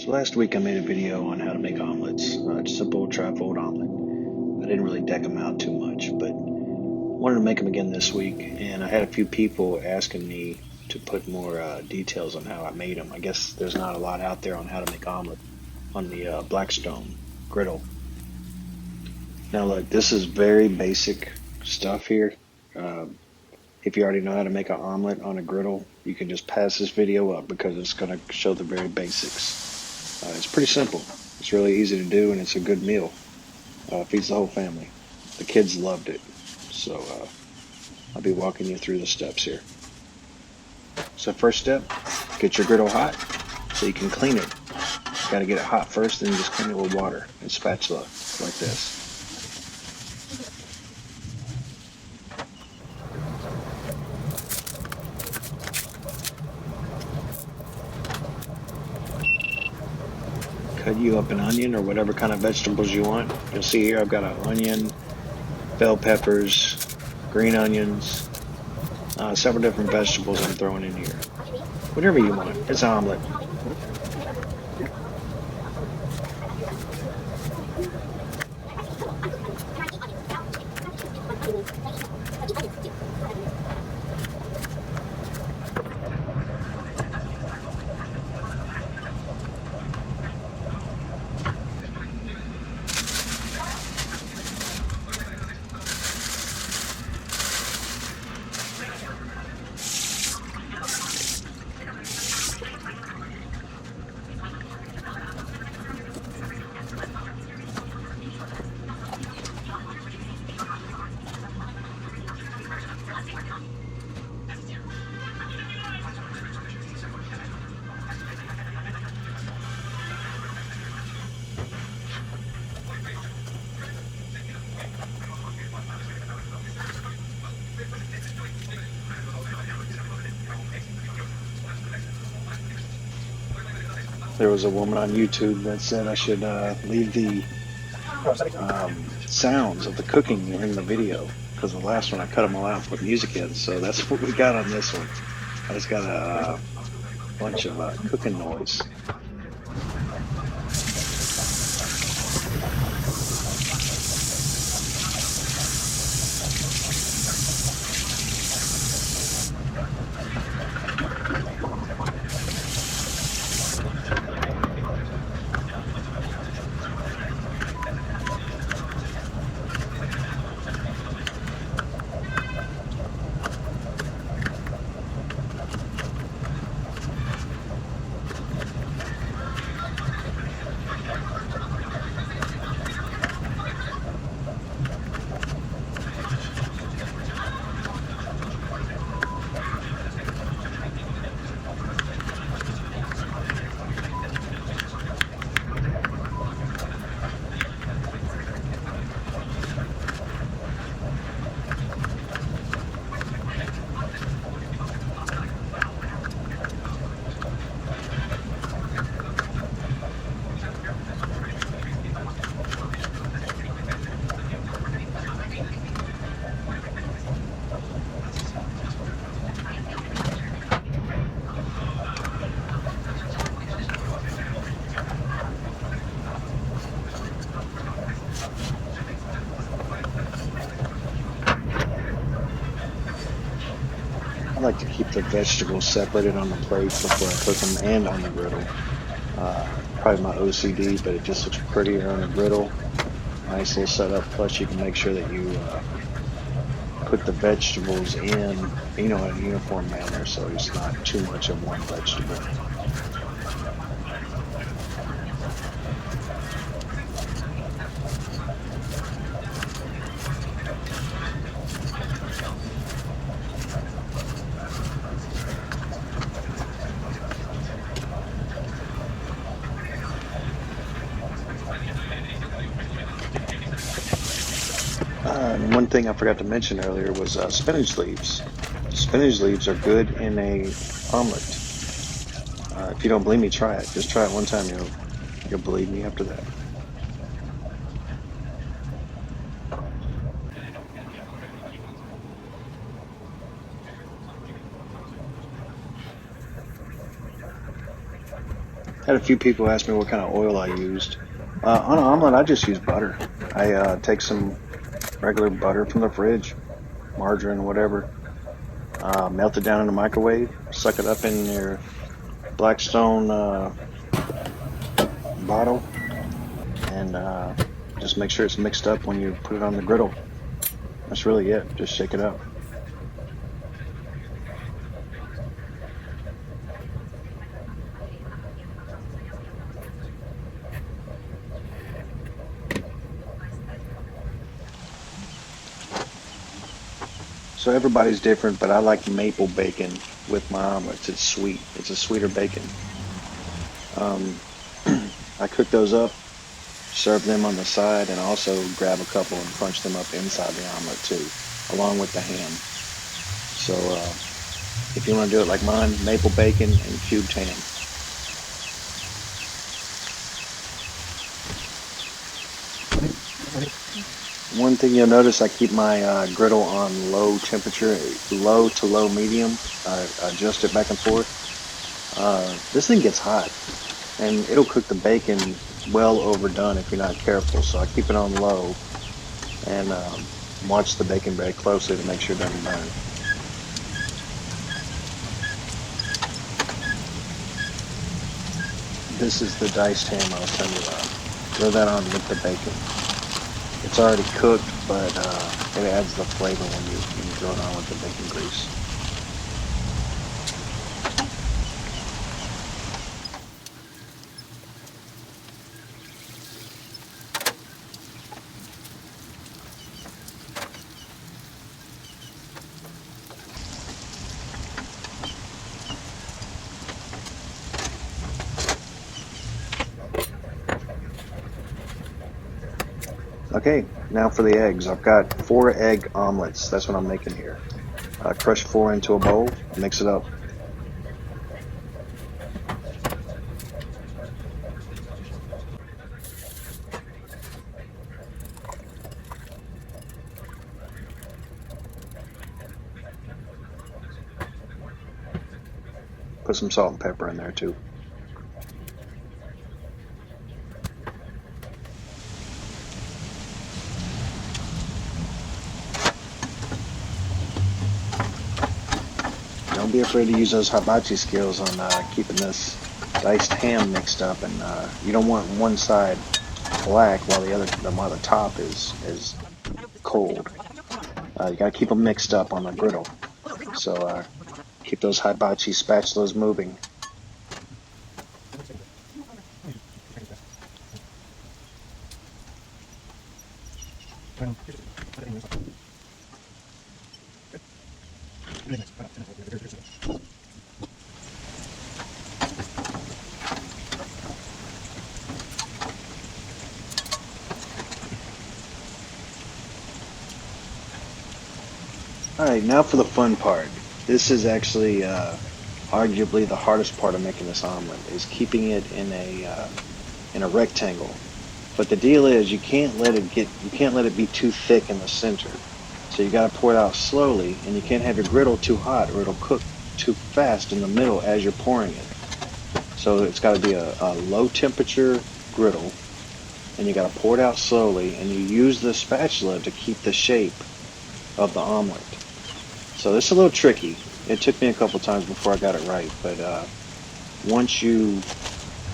So last week I made a video on how to make omelets, simple trifold omelet. I didn't really deck them out too much, but wanted to make them again this week, and I had a few people asking me to put more details on how I made them. I guess there's not a lot out there on how to make omelet on the Blackstone Griddle. Now look, this is very basic stuff here. If you already know how to make an omelet on a griddle, you can just pass this video up because it's going to show the very basics. It's pretty simple. It's really easy to do, and it's a good meal. Feeds the whole family. The kids loved it. So I'll be walking you through the steps here. So first step, get your griddle hot so you can clean it. You got to get it hot first, then you just clean it with water and spatula like this. Cut you up an onion or whatever kind of vegetables you want. You'll see here I've got an onion, bell peppers, green onions, several different vegetables I'm throwing in here. Whatever you want. It's an omelet. There was a woman on YouTube that said I should leave the sounds of the cooking in the video, because the last one I cut them all out and put music in, so that's what we got on this one. I just got a bunch of cooking noise. I like to keep the vegetables separated on the plate before I cook them and on the griddle. Probably my OCD, but it just looks prettier on the griddle. Nice little setup. Plus, you can make sure that you put the vegetables in, in a uniform manner, so it's not too much of one vegetable. And one thing I forgot to mention earlier was spinach leaves. Spinach leaves are good in a omelet. If you don't believe me, try it. Just try it one time. You'll believe me after that. Had a few people ask me what kind of oil I used. On an omelet, I just use butter. I take some regular butter from the fridge, margarine, whatever, melt it down in the microwave, suck it up in your Blackstone bottle, and just make sure it's mixed up when you put it on the griddle. That's really it. Just shake it up. So everybody's different, but I like maple bacon with my omelets. It's sweet. It's a sweeter bacon. Um, I cook those up, serve them on the side, and also grab a couple and crunch them up inside the omelet too, along with the ham. So if you want to do it like mine, maple bacon and cubed ham. One thing you'll notice, I keep my griddle on low temperature, low to low medium. I adjust it back and forth. This thing gets hot, and it'll cook the bacon well overdone if you're not careful. So I keep it on low and watch the bacon very closely to make sure it doesn't burn. This is the diced ham I was telling you about. Throw that on with the bacon. It's already cooked, but it adds the flavor when you throw it on with the bacon grease. Okay, now for the eggs. I've got 4 egg omelets. That's what I'm making here. Crush 4 into a bowl, mix it up. Put some salt and pepper in there too. Don't be afraid to use those hibachi skills on keeping this diced ham mixed up, and you don't want one side black while the top is cold. You gotta keep them mixed up on the griddle. So keep those hibachi spatulas moving. Alright, now for the fun part. This is actually arguably the hardest part of making this omelet, is keeping it in a rectangle. But the deal is you can't let it be too thick in the center. So you got to pour it out slowly, and you can't have your griddle too hot or it'll cook too fast in the middle as you're pouring it. So it's got to be a low temperature griddle, and you got to pour it out slowly, and you use the spatula to keep the shape of the omelet. So this is a little tricky. It took me a couple times before I got it right, but once you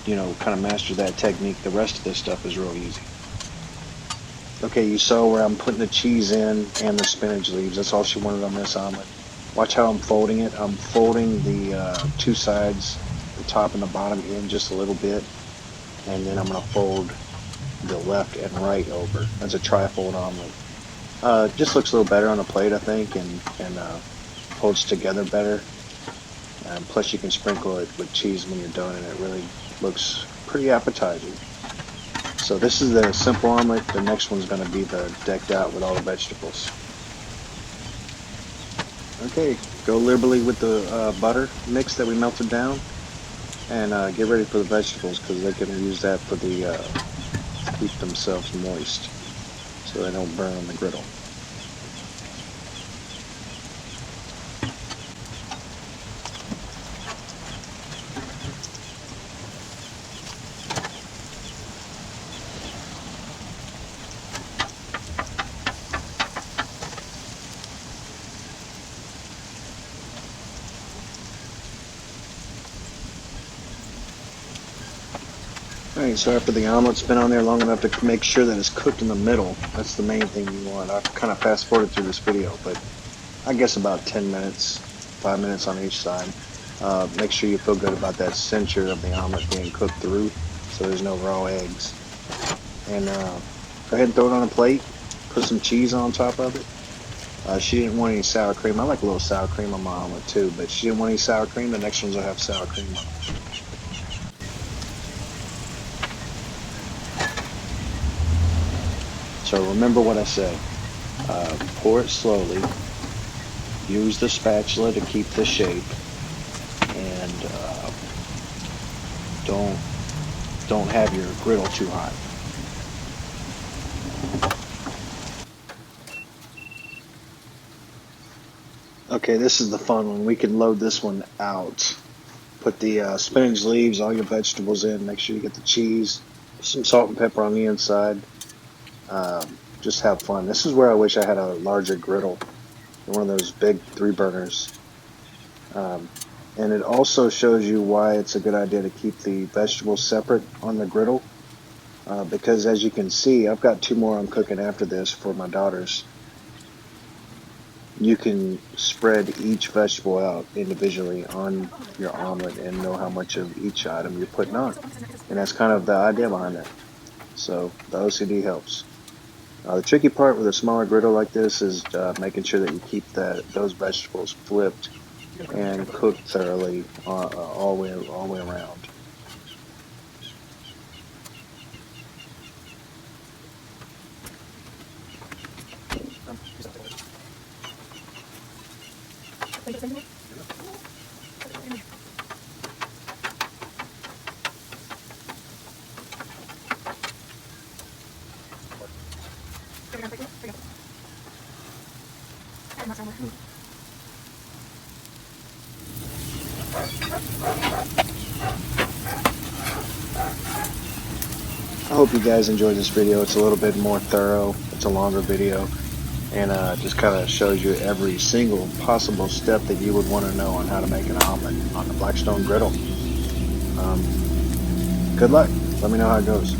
kind of master that technique, the rest of this stuff is real easy. Okay, you saw where I'm putting the cheese in and the spinach leaves. That's all she wanted on this omelet. Watch how I'm folding it. I'm folding the 2 sides, the top and the bottom, in just a little bit, and then I'm going to fold the left and right over. That's a tri-fold omelet. Just looks a little better on the plate, I think, and holds together better. Plus, you can sprinkle it with cheese when you're done, and it really looks pretty appetizing. So this is the simple omelet. The next one's going to be the decked out with all the vegetables. Okay, go liberally with the butter mix that we melted down, and get ready for the vegetables, because they can use that for the keep themselves moist, so they don't burn on the griddle. Alright, so after the omelet's been on there long enough to make sure that it's cooked in the middle, that's the main thing you want. I've kind of fast forwarded through this video, but I guess about 10 minutes, 5 minutes on each side. Make sure you feel good about that center of the omelet being cooked through so there's no raw eggs. And go ahead and throw it on a plate. Put some cheese on top of it. She didn't want any sour cream. I like a little sour cream on my omelet too, but she didn't want any sour cream. The next ones will have sour cream on them. So remember what I said. Pour it slowly. Use the spatula to keep the shape, and don't have your griddle too hot. Okay, this is the fun one. We can load this one out. Put the spinach leaves, all your vegetables in. Make sure you get the cheese, some salt and pepper on the inside. Just have fun. This is where I wish I had a larger griddle, one of those big 3-burners. And it also shows you why it's a good idea to keep the vegetables separate on the griddle. Because as you can see, I've got 2 more I'm cooking after this for my daughters. You can spread each vegetable out individually on your omelet and know how much of each item you're putting on. And that's kind of the idea behind that. So the OCD helps. The tricky part with a smaller griddle like this is making sure that you keep those vegetables flipped and cooked thoroughly all the way around. I hope you guys enjoyed this video. It's a little bit more thorough. It's a longer video, and just kind of shows you every single possible step that you would want to know on how to make an omelet on the Blackstone Griddle. Good luck. Let me know how it goes.